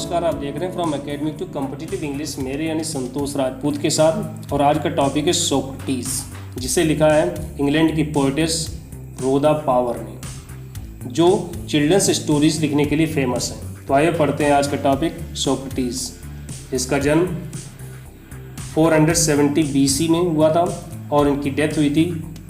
नमस्कार, आप देख रहे हैं from academy to competitive English मेरे यानी संतोष राजपूत के साथ। और आज का टॉपिक है सोक्रेटिस, जिसे लिखा है इंग्लैंड की पोइटेस रोदा पावर ने, जो चिल्ड्रंस स्टोरीज लिखने के लिए फेमस हैं। तो आइए पढ़ते हैं आज का टॉपिक सोक्रेटिस। इसका जन्म 470 BC में हुआ था और इनकी डेथ हुई थी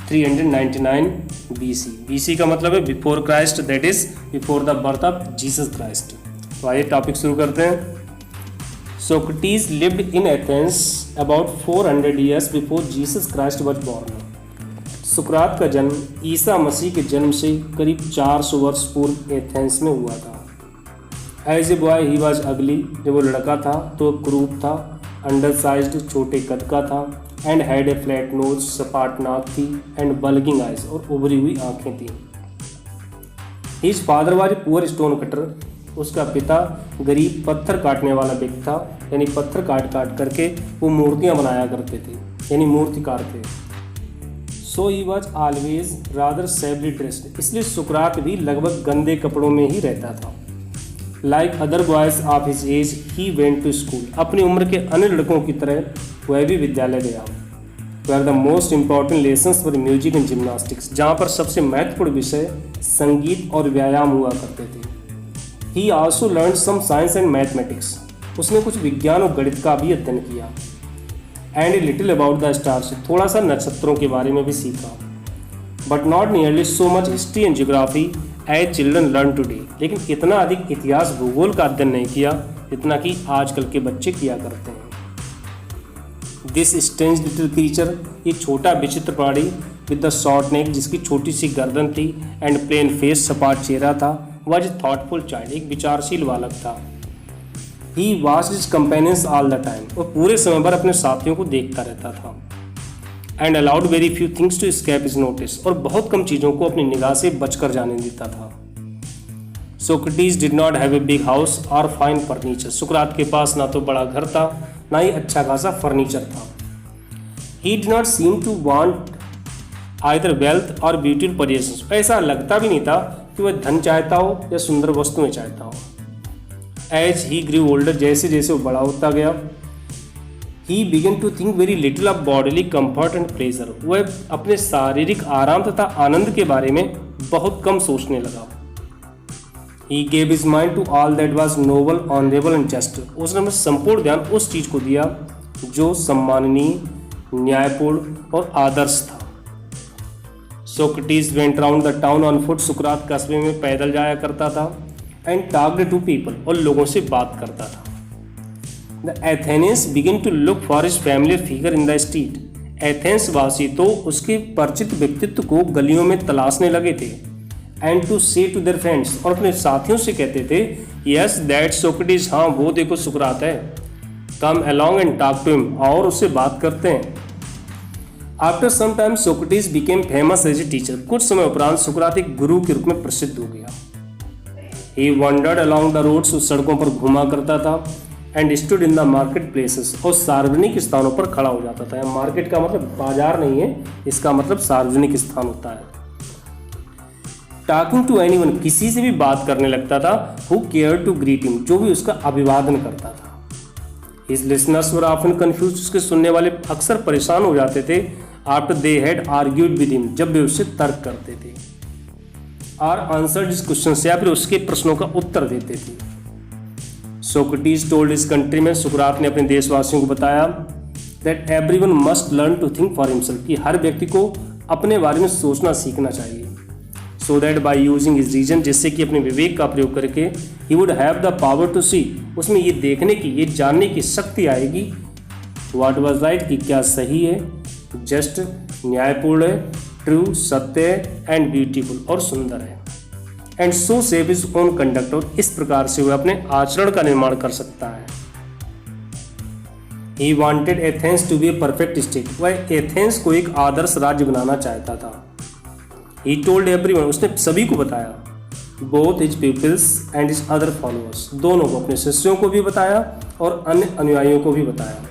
399 BC। BC का मतलब है before Christ, that is before the birth of Jesus Christ. तो आइए टॉपिक शुरू करते हैं। Socrates lived in Athens about 400 years before Jesus Christ was born. सुकरात का जन्म ईसा मसीह के जन्म से करीब 400 वर्ष पूर्व एथेंस में हुआ था। As a boy he was ugly, जब वो लड़का था तो क्रूप था, अंडर साइज्ड छोटे कद का था, and had a flat knows सपाट नाक थी, एंड बल्गिंग आइज और उभरी हुई आंखें थी। His father was poor stone cutter, उसका पिता गरीब पत्थर काटने वाला व्यक्ति था, यानी पत्थर काट काट करके वो मूर्तियां बनाया करते थे, यानी मूर्तिकार थे। So he was always rather suavely dressed, इसलिए सुकरात भी लगभग गंदे कपड़ों में ही रहता था। Like other boys of his age he went to school, अपनी उम्र के अन्य लड़कों की तरह वह भी विद्यालय गया। Where the most important lessons for music and gymnastics, जहाँ पर सबसे महत्वपूर्ण विषय संगीत और व्यायाम हुआ करते थे। He also learn some science and mathematics, उसने कुछ विज्ञान और गणित का भी अध्ययन किया। And a little about the stars, थोड़ा सा नक्षत्रों के बारे में भी सीखा। But not nearly so much history and geography as children learn today, लेकिन इतना अधिक इतिहास भूगोल का अध्ययन नहीं किया जितना कि आजकल के बच्चे किया करते हैं। दिस स्ट्रेंज लिटिल क्रीचर, ये छोटा विचित्र प्राणी विद द शॉर्ट नेक, जिसकी छोटी सी गर्दन थी, एंड प्लेन फेस, सपाट चेहरा था, वॉज थॉटफुल चाइल्ड, एक विचारशील बालक था। He watch his companions all the time, वो पूरे समय भर अपने साथियों को देखता रहता था। And allowed very few things to escape his notice, और बहुत कम चीज़ों को अपनी निगाह से बचकर जाने देता था। Socrates did not have a big house और फाइन फर्नीचर, सुकरात के पास ना तो बड़ा घर था ना ही अच्छा खासा फर्नीचर था। He did not seem to want either wealth or beautiful possessions, ऐसा लगता भी नहीं था कि वह धन चाहता हो या सुंदर वस्तुएं चाहता हो। एज ही ग्रू ओल्डर, जैसे जैसे वो बड़ा होता गया, he began to think very little of bodily comfort and pleasure, वह अपने शारीरिक आराम तथा आनंद के बारे में बहुत कम सोचने लगा। He gave his mind to all that was noble, honourable and just, उसने अपना संपूर्ण ध्यान उस चीज को दिया जो सम्माननीय, न्यायपूर्ण और आदर्श था। Socrates went round the town on foot, सुकरात कस्बे में पैदल जाया करता था। एंड टॉक्ड टू पीपल, और लोगों से बात करता था। The Athenians begin to look for his familiar figure in the street, Athens वासी तो उसके परिचित व्यक्तित्व को गलियों में तलाशने लगे थे। एंड टू से टू देयर फ्रेंड्स, और अपने साथियों से कहते थे, यस दैट सोक्रेटिस, हाँ वो देखो सुकरात है, come along and talk to him, और उससे बात करते हैं। After some time Socrates became famous as a teacher, कुछ समय उपरांत सुकरात एक गुरु के रूप में प्रसिद्ध हो गया। ही वंडर्ड अलोंग द रोड्स, उस सड़कों पर घुमा करता था। And stood in the market places, और सार्वजनिक स्थानों पर खड़ा हो जाता था। मार्केट का मतलब बाजार नहीं है, इसका मतलब सार्वजनिक स्थान होता है। टॉकिंग टू एनीवन, किसी से भी बात करने लगता था। Who care to greet him, जो भी उसका अभिवादन करता था। His listeners were often confused, उसके सुनने वाले अक्सर परेशान हो जाते थे। After they had argued with him, जब वे उससे तर्क करते थे। और आंसर्ड हिज क्वेश्चंस, या फिर उसके प्रश्नों का उत्तर देते थे। सोक्रेटिस टोल्ड हिज कंट्रीमैन, सुकरात ने अपने देशवासियों को बताया, that everyone must learn to think for himself, कि हर व्यक्ति को अपने बारे में सोचना सीखना चाहिए। So that by using his reason, जिससे कि अपने विवेक का प्रयोग करके he would have the power to see, उसमें ये देखने की, ये जानने की शक्ति आएगी, व्हाट वाज राइट, कि क्या सही है, जस्ट न्यायपूर्ण है, ट्रू सत्य है, एंड ब्यूटीफुल और सुंदर है। And so save his own conduct, और इस प्रकार से वह अपने आचरण का निर्माण कर सकता है। He wanted Athens to be a perfect state, वह एथेंस को एक आदर्श राज्य बनाना चाहता था। ही टोल्ड एवरीवन, उसने सभी को बताया, both his peoples and his other followers, दोनों को, अपने शिष्यों को भी बताया और अन्य अनुयायियों को भी बताया,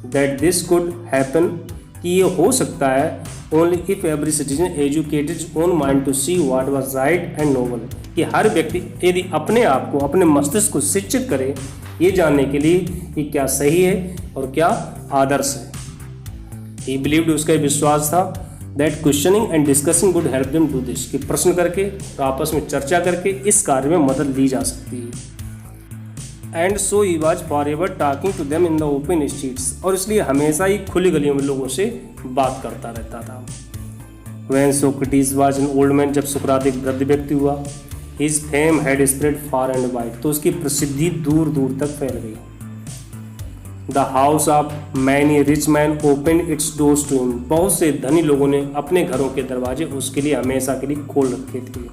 दैट दिस कुड हैपन, कि ये हो सकता है, only if every citizen educated his own mind to see what was right and noble, कि हर व्यक्ति यदि अपने आप को, अपने मस्तिष्क को शिक्षित करे ये जानने के लिए कि क्या सही है और क्या आदर्श है। ही बिलीव्ड, उसका विश्वास था that questioning and discussing would help them do this, कि प्रश्न करके और आपस में चर्चा करके इस कार्य में मदद ली जा सकती है। And so he was forever talking to them in the open streets, और इसलिए हमेशा ही खुली गलियों में लोगों से बात करता रहता था। When Socrates was an old man, जब सुकरात एक वृद्ध व्यक्ति हुआ, his fame had spread far and wide, तो उसकी प्रसिद्धि दूर दूर तक फैल गई। The house of many rich men opened its doors to him, बहुत से धनी लोगों ने अपने घरों के दरवाजे उसके लिए हमेशा के लिए खोल रखे थे।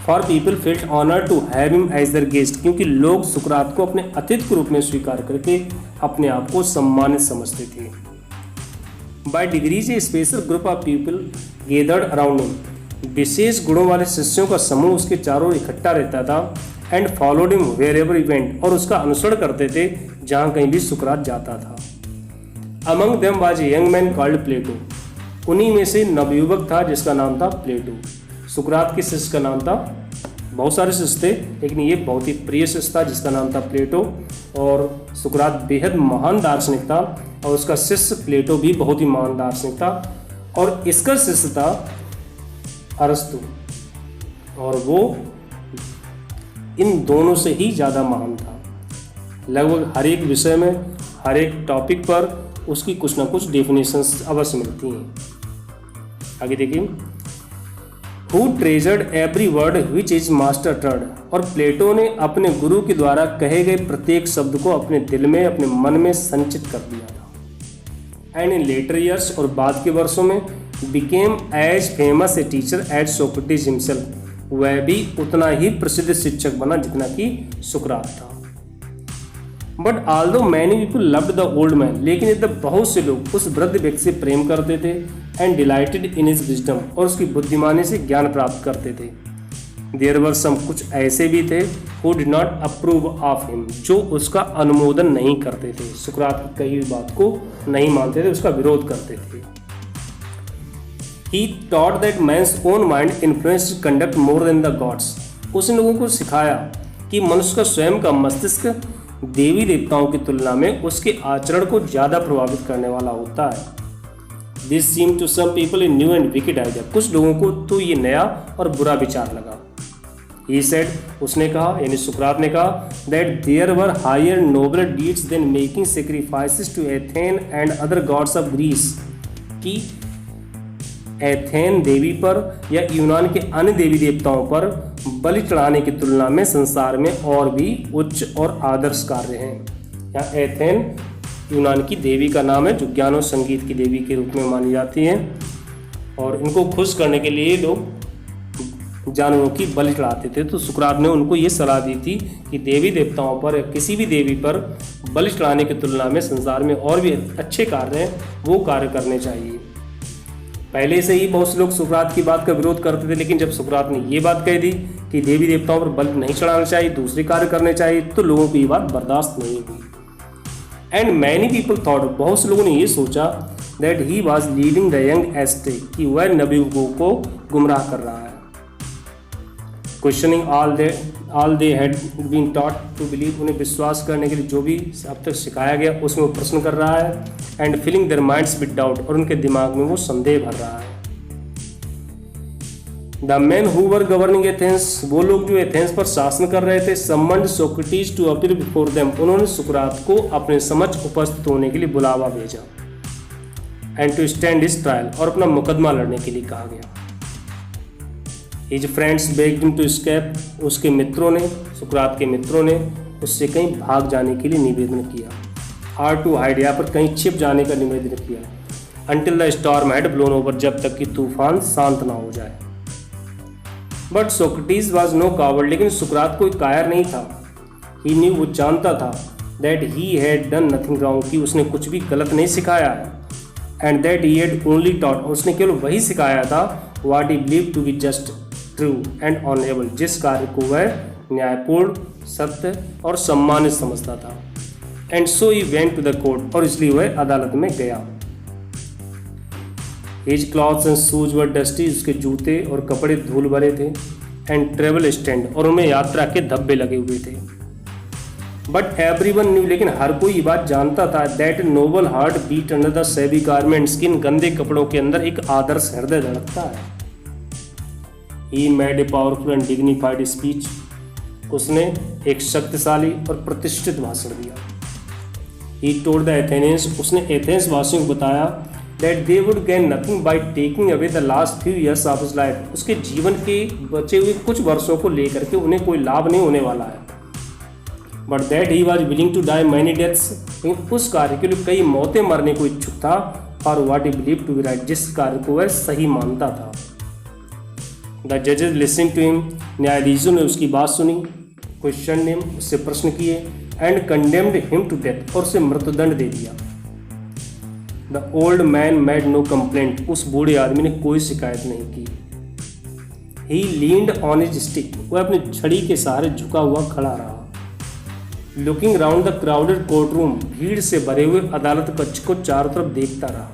For people felt honored to have him as their guest, क्योंकि लोग सुकरात को अपने अतिथि के रूप में स्वीकार करके अपने आप को सम्मानित समझते थे। By degrees a special group of people gathered around him, विशेष गुणों वाले शिष्यों का समूह उसके चारों ओर इकट्ठा रहता था। And followed him wherever he went, और उसका अनुसरण करते थे जहाँ कहीं भी सुकरात जाता था। Among them was a young man called Plato, उन्हीं में से नवयुवक था जिसका नाम था प्लेटो। सुकरात के शिष्य का नाम था, बहुत सारे शिष्य थे लेकिन ये बहुत ही प्रिय शिष्य था जिसका नाम था प्लेटो। और सुकरात बेहद महान दार्शनिक था और उसका शिष्य प्लेटो भी बहुत ही महान दार्शनिक था। और इसका शिष्य था अरस्तु, और वो इन दोनों से ही ज़्यादा महान था। लगभग हर एक विषय में, हर एक टॉपिक पर उसकी कुछ ना कुछ डेफिनेशंस अवश्य मिलती हैं। आगे देखिए, Who treasured every word which his master uttered, और प्लेटो ने अपने गुरु के द्वारा कहे गए प्रत्येक शब्द को अपने दिल में, अपने मन में संचित कर दिया था। एंड इन लेटर ईयर्स, और बाद के वर्षों में, became as famous a teacher as Socrates himself, वह भी उतना ही प्रसिद्ध शिक्षक बना जितना कि सुकरात था। But although many people loved the old man, लेकिन इधर बहुत से लोग उस वृद्ध व्यक्ति से प्रेम करते थे। And dilated in his wisdom, और उसकी बुद्धिमानी से ज्ञान प्राप्त करते थे। देयर वर सम, कुछ ऐसे भी थे who did not approve of him, जो उसका अनुमोदन नहीं करते थे, सुकरात की कही हुई बात को नहीं मानते थे, उसका विरोध करते थे। He taught that man's own mind influenced conduct more than the gods, उसने लोगों को सिखाया कि मनुष्य का स्वयं का मस्तिष्क देवी देवताओं की तुलना में उसके आचरण को ज़्यादा प्रभावित करने वाला होता है। This seem to some people a new and wicked idea, कुछ लोगों को तो ये नया और बुरा विचार लगा। ही सेड, उसने कहा, यानी सुकरात ने कहा, that there were higher nobler deeds than making sacrifices to Athene and other gods of Greece, कि एथेन देवी पर या यूनान के अन्य देवी देवताओं पर बलि चढ़ाने की तुलना में संसार में और भी उच्च और आदर्श कार्य हैं। यहाँ एथेन यूनान की देवी का नाम है जो ज्ञान और संगीत की देवी के रूप में मानी जाती है, और इनको खुश करने के लिए लोग जानवरों की बलि चढ़ाते थे। तो सुकरात ने उनको ये सलाह दी थी कि देवी देवताओं पर या किसी भी देवी पर बलि चढ़ाने की तुलना में संसार में और भी अच्छे कार्य हैं, वो कार्य करने चाहिए। पहले से ही बहुत से लोग सुकरात की बात का विरोध करते थे, लेकिन जब सुकरात ने ये बात कह दी कि देवी देवताओं पर बलि नहीं चढ़ाना चाहिए, दूसरे कार्य करने चाहिए, तो लोगों को ये बात बर्दाश्त नहीं हुई। एंड मैनी पीपल थॉट, बहुत से लोगों ने ये सोचा, that he was leading the young astray, कि वह नवयुवकों को गुमराह कर रहा है। Questioning all they had been taught to believe, उन्हें विश्वास करने के लिए जो भी अब तक सिखाया गया उसमें वो प्रश्न कर रहा है। And filling their minds with doubt, और उनके दिमाग में वो संदेह भर रहा है। The man who were governing Athens, वो लोग जो एथेंस पर शासन कर रहे थे, summoned Socrates to appear before them, उन्होंने सुकरात को अपने समक्ष उपस्थित होने के लिए बुलावा भेजा। And to stand his trial, और अपना मुकदमा लड़ने के लिए कहा गया। His friends begged him to escape, उसके मित्रों ने, सुकरात के मित्रों ने उससे कहीं भाग जाने के लिए निवेदन किया। आर टू हाइड, यहाँ पर कहीं छिप जाने का निवेदन किया। Until the storm had blown over, जब तक कि तूफान शांत ना हो जाए। But Socrates was no coward, लेकिन सुकरात कोई कायर नहीं था। ही न्यू, वो जानता था, that he had done nothing wrong, कि उसने कुछ भी गलत नहीं सिखाया है। And that he had only taught, उसने केवल वही सिखाया था what he believe to be just, true and honourable, जिस कार्य को वह न्यायपूर्ण, सत्य और सम्मानित समझता था। And so he went to the court, और इसलिए वह अदालत में गया। His clothes and shoes were dusty, उसके जूते और कपड़े धूल भरे थे। एंड ट्रेवल स्टैंड, और उनमें यात्रा के धब्बे लगे हुए थे। बट एवरीवन न्यू, लेकिन हर कोई ये बात जानता था, that noble heart beat under the shabby garments, किन गंदे कपड़ों के अंदर एक आदर्श हृदय धड़कता है। He made a powerful and dignified speech, उसने एक शक्तिशाली और प्रतिष्ठित भाषण दिया। ही टोल्ड द एथेनियंस, उसने एथेंस वासियों को बताया, that they would gain nothing by taking away the last few years of his life, उसके जीवन के बचे हुए कुछ वर्षों को लेकर के उन्हें कोई लाभ नहीं होने वाला है। But that he was willing to die many deaths, लेकिन उस कार्य के लिए कई मौतें मरने को इच्छुक था, for what he believe to be right, जिस कार्य को वह सही मानता था। द जजेस लिसनिंग टू हिम, न्यायाधीशों ने उसकी बात सुनी, क्वेश्चन हिम, उससे प्रश्न किए, and condemned him to death, और उसे मृत्युदंड दे दिया। The old man made no complaint, उस बूढ़े आदमी ने कोई शिकायत नहीं की। He leaned on his stick, वह अपनी छड़ी के सहारे झुका हुआ खड़ा रहा। Looking round the crowded court room, भीड़ से भरे हुए अदालत कक्ष को चारों तरफ देखता रहा।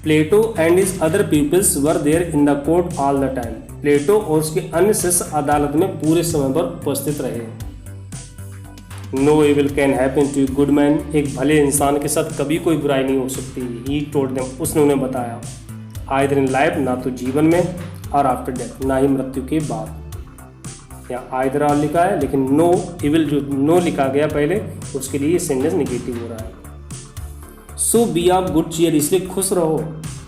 Plato and his other peoples were there in the court all the time, Plato और उसके अन्य शिष्य अदालत में पूरे समय पर उपस्थित रहे। No evil can happen to good man, एक भले इंसान के साथ कभी कोई बुराई नहीं हो सकती। ही टोल्ड देम, उसने उन्हें बताया, आइदर इन लाइफ, ना तो जीवन में, और आफ्टर डेथ, ना ही मृत्यु के बाद। यहाँ आइदर ऑल लिखा है, लेकिन नो इविल जो नो लिखा गया पहले, उसके लिए सेंटेंस निगेटिव हो रहा है। सो बी ऑफ गुड चीयर, इसलिए खुश रहो।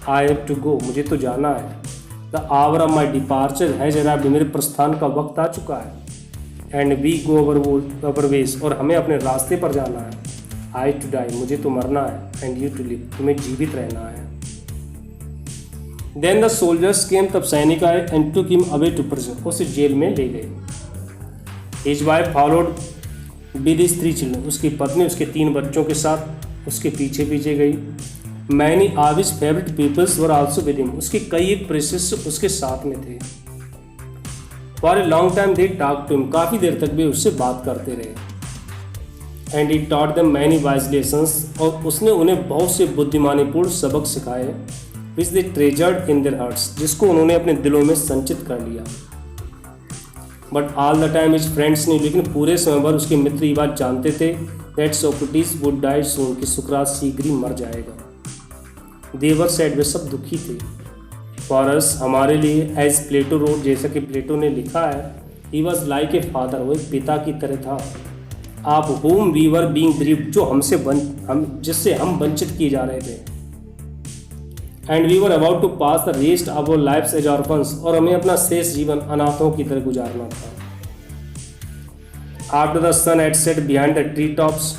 आई हैव टू गो, मुझे तो जाना है। The hour of my departure has arrived, मेरे प्रस्थान का वक्त आ चुका है। And we go our ways, और हमें अपने रास्ते पर जाना है। आई टू डाई, मुझे तो मरना है। एंड यू टू लिव, तुम्हें जीवित रहना है। देन द सोल्जर्स केम, तब सैनिक आए, and took him away to prison, उसे जेल में ले गए। His wife followed with his 3 children, उसकी पत्नी उसके 3 बच्चों के साथ उसके पीछे पीछे गई। Many of his favourite peoples were also with him, उसके कई एक प्रिंसेस उसके साथ में थे। For a long time they talk to him, काफ़ी देर तक भी उससे बात करते रहे। And he taught them many wise lessons, और उसने उन्हें बहुत से बुद्धिमानीपूर्ण सबक सिखाए। Which they treasured in their hearts, जिसको उन्होंने अपने दिलों में संचित कर लिया। But all the time his friends ने, लेकिन पूरे समय भर उसके मित्र ये बात जानते थे, दैट सोक्रेटिस वुड डाई सून, कि सुकरात शीघ्र ही मर जाएगा। देवर सैड, वे सब दुखी थे। फॉर अस, हमारे लिए, एज प्लेटो रोड, जैसा कि प्लेटो ने लिखा है, ही वॉज लाइक ए फादर, वो एक पिता की तरह था। Of whom we were being grieved, जो जिससे हम वंचित किए जा रहे थे। And we were about to pass the rest of our lives as orphans, और हमें अपना शेष जीवन अनाथों की तरह गुजारना था। After the sun had set behind the tree tops,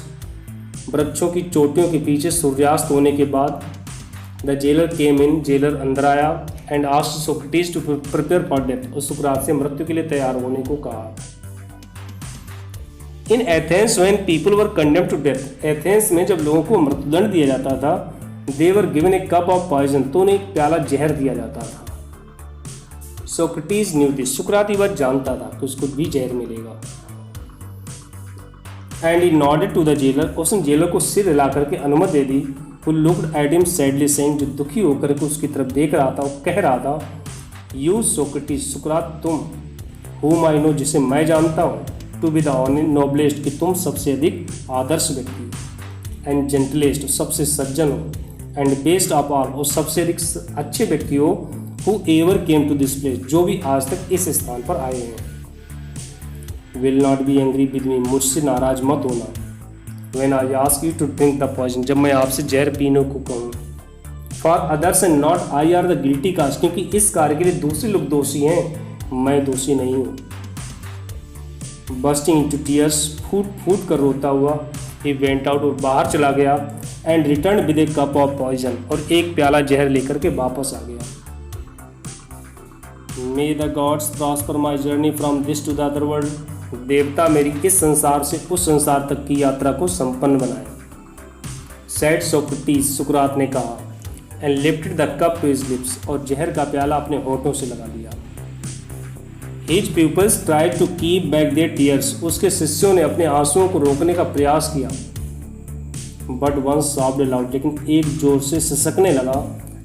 वृक्षों की चोटियों के पीछे सूर्यास्त होने के बाद, the jailer came in, jailer अंदर आया, and asked Socrates to prepare for death, और सुकरात से मृत्यु के लिए तैयार होने को कहा। In Athens when people were condemned to death, Athens में जब लोगों को मृत्युदंड दिया जाता था, they were given a cup of poison, तो उन्हें एक प्याला जहर दिया जाता था। सोक्रेटिस न्यू दिस, सुकरात ये बात जानता था कि उसको भी जहर मिलेगा। And he nodded to the jailer, उसने जेलर को सिर हिला करके अनुमति दे दी। who looked at him sadly saying, जो दुखी होकर के उसकी तरफ देख रहा था, वो कह रहा था, यू सोक्रेटिस, सुकरात तुम, whom I know, जिसे मैं जानता हूँ, टू बी द नोबलेस्ट, कि तुम सबसे अधिक आदर्श व्यक्ति, एंड जेंटलेस्ट, सबसे सज्जन हो, एंड बेस्ट ऑफ ऑल, और सबसे अधिक अच्छे व्यक्ति हो, who ever came to this place, जो भी आज तक इस स्थान पर आए हैं। Will not be angry with me, मुझसे नाराज मत होना। When I ask you to drink the poison, जब मैं आपसे जहर पीने को कहूँ। For others and not I are the guilty cast, क्योंकि इस कार्य के लिए दूसरे लोग दोषी हैं, मैं दोषी नहीं हूँ। बस्टिंग इनटू टीयर्स, फूट फूट कर रोता हुआ, ही वेंट आउट, और बाहर चला गया, and return with a cup of poison, और एक प्याला जहर लेकर के वापस आ गया। May the gods prosper my journey from this to the other world, देवता मेरी इस संसार से उस संसार तक की यात्रा को संपन्न बनाए। सैड सोक्रेटिस, सुकरात ने कहा, and lifted the cup to his lips, और जहर का प्याला अपने होठों से लगा लिया। His peoples tried to keep back their tears, उसके शिष्यों ने अपने आंसुओं को रोकने का प्रयास किया। बट वन सॉफ्ड लाउड, लेकिन एक जोर से सिसकने लगा,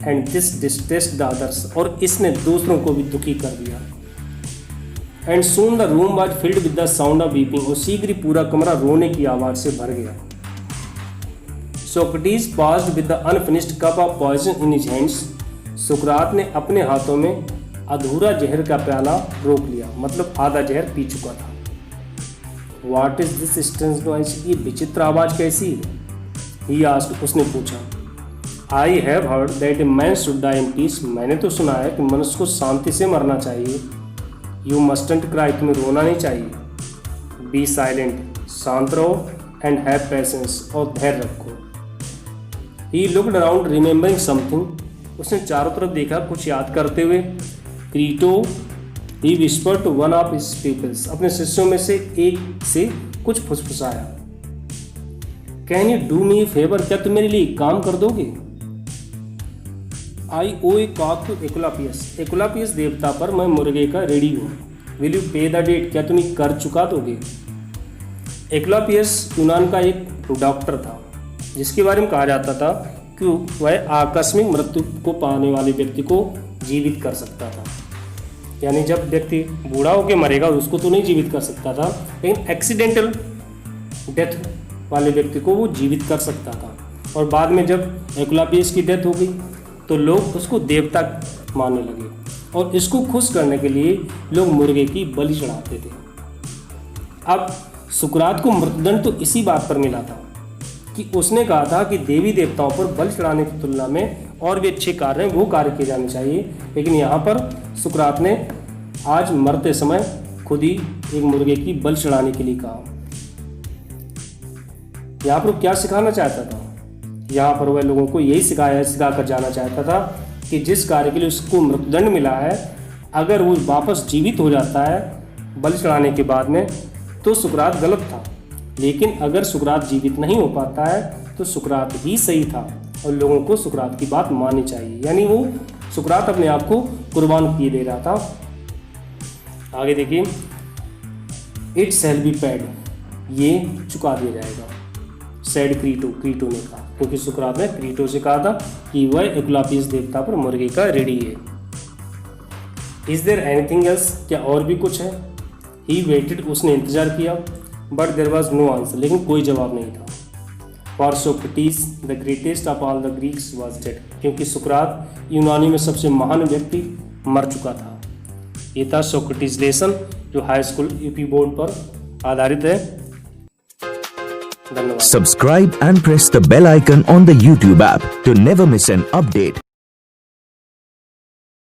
and this distressed the others, और इसने दूसरों को भी दुखी कर दिया। And soon the room was filled with the sound of weeping, और शीघ्र ही पूरा कमरा रोने की आवाज से भर गया। Socrates passed with the unfinished cup of poison in his hands, सुकरात ने अपने हाथों में अधूरा जहर का प्याला रोक लिया, मतलब आधा जहर पी चुका था। What is this strange noise, ये विचित्र आवाज कैसी है? ही आस्क्ड, उसने पूछा। I have heard that a man should die in peace, मैंने तो सुना है कि मनुष्य को शांति से मरना चाहिए। यू मस्टंट क्राई, तुम्हें रोना नहीं चाहिए। बी साइलेंट, शांत रहो, एंड हैव पेशेंस, और धैर्य रखो। He looked around remembering something, उसने चारों तरफ देखा कुछ याद करते हुए। Crito, he whispered to one of his peoples, अपने शिष्यों में से एक से कुछ फुसफुसाया। Can you do me a favour, क्या तुम मेरे लिए काम कर दोगे? आई ओ ए कॉक टू एकुलापियस, एकुलापियस देवता पर मैं मुर्गे का ऋणी हूँ। विल यू पे द डेट, क्या तुम ये कर चुका दोगे? एकुलापियस यूनान का एक डॉक्टर था, जिसके बारे में कहा जाता था कि वह आकस्मिक मृत्यु को पाने वाले व्यक्ति को जीवित कर सकता था। यानी जब व्यक्ति बूढ़ा होकर मरेगा उसको तो नहीं जीवित कर सकता था, लेकिन एक्सीडेंटल डेथ वाले व्यक्ति को वो जीवित कर सकता था। और बाद में जब एकुलापियस की डेथ हो गई तो लोग उसको देवता मानने लगे, और इसको खुश करने के लिए लोग मुर्गे की बलि चढ़ाते थे। अब सुकरात को मृत्युदंड तो इसी बात पर मिला था कि उसने कहा था कि देवी देवताओं पर बलि चढ़ाने की तुलना में और भी अच्छे कार्य हैं वो कार्य किए जाने चाहिए, लेकिन यहाँ पर सुकरात ने आज मरते समय खुद ही एक मुर्गे की बलि चढ़ाने के लिए कहा। यहाँ पर क्या सिखाना चाहता था? यहाँ पर वह लोगों को यही सिखा कर जाना चाहता था कि जिस कार्य के लिए उसको मृत्युदंड मिला है, अगर वो वापस जीवित हो जाता है बलि चढ़ाने के बाद में तो सुकरात गलत था, लेकिन अगर सुकरात जीवित नहीं हो पाता है तो सुकरात ही सही था, और लोगों को सुकरात की बात माननी चाहिए। यानी वो सुकरात अपने आप को कुर्बान किए दे रहा था। आगे देखिए, इट शैल बी पेड, ये चुका दिया जाएगा। सैड क्रीटो, क्रीटो ने कहा, क्योंकि सुकरात ने क्रीटो से कहा था कि वह एकुलापियस देवता पर मुर्गे का ऋणी है। इज देयर एनीथिंग एल्स, क्या और भी कुछ है? ही वेटेड, उसने इंतजार किया। But there was no answer, लेकिन कोई जवाब नहीं था। For Socrates the greatest of all the Greeks was dead, क्योंकि सुकरात यूनानी में सबसे महान व्यक्ति मर चुका था। ये था सोक्रेटिस लेसन, जो हाई स्कूल यूपी बोर्ड पर आधारित है। धन्यवाद। Subscribe and press the bell icon on the YouTube app to never miss an update.